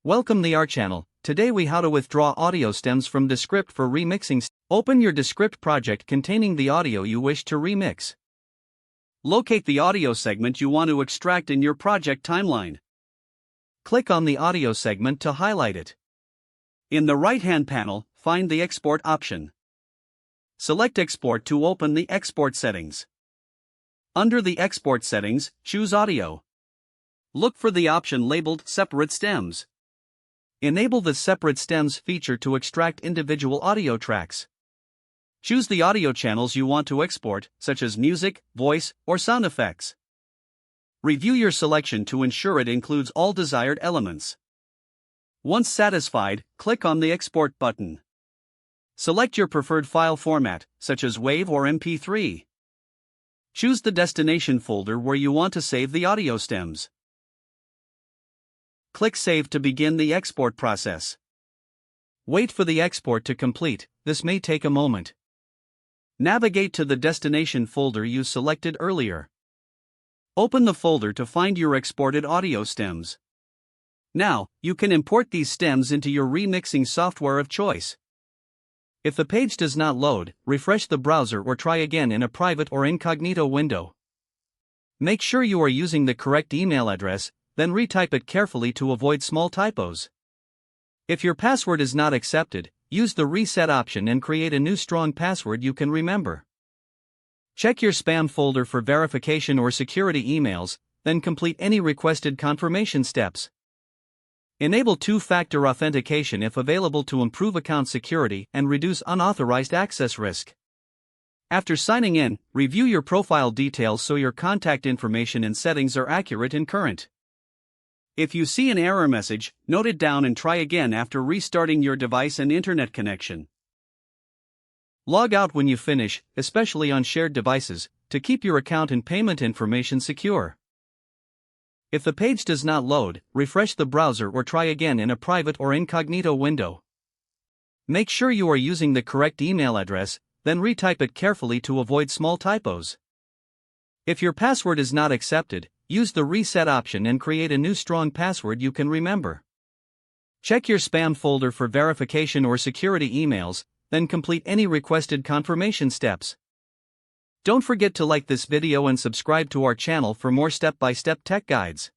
Welcome to our channel. Today we how to withdraw audio stems from Descript for remixing. Open your Descript project containing the audio you wish to remix. Locate the audio segment you want to extract in your project timeline. Click on the audio segment to highlight it. In the right-hand panel, find the Export option. Select Export to open the export settings. Under the export settings, choose Audio. Look for the option labeled Separate Stems. Enable the Separate Stems feature to extract individual audio tracks. Choose the audio channels you want to export, such as music, voice, or sound effects. Review your selection to ensure it includes all desired elements. Once satisfied, click on the Export button. Select your preferred file format, such as WAV or MP3. Choose the destination folder where you want to save the audio stems. Click Save to begin the export process. Wait for the export to complete, this may take a moment. Navigate to the destination folder you selected earlier. Open the folder to find your exported audio stems. Now, you can import these stems into your remixing software of choice. If the page does not load, refresh the browser or try again in a private or incognito window. Make sure you are using the correct email address, then retype it carefully to avoid small typos. If your password is not accepted, use the reset option and create a new strong password you can remember. Check your spam folder for verification or security emails, then complete any requested confirmation steps. Enable two-factor authentication if available to improve account security and reduce unauthorized access risk. After signing in, review your profile details so your contact information and settings are accurate and current. If you see an error message, note it down and try again after restarting your device and internet connection. Log out when you finish, especially on shared devices, to keep your account and payment information secure. If the page does not load, refresh the browser or try again in a private or incognito window. Make sure you are using the correct email address, then retype it carefully to avoid small typos. If your password is not accepted, use the reset option and create a new strong password you can remember. Check your spam folder for verification or security emails, then complete any requested confirmation steps. Don't forget to like this video and subscribe to our channel for more step-by-step tech guides.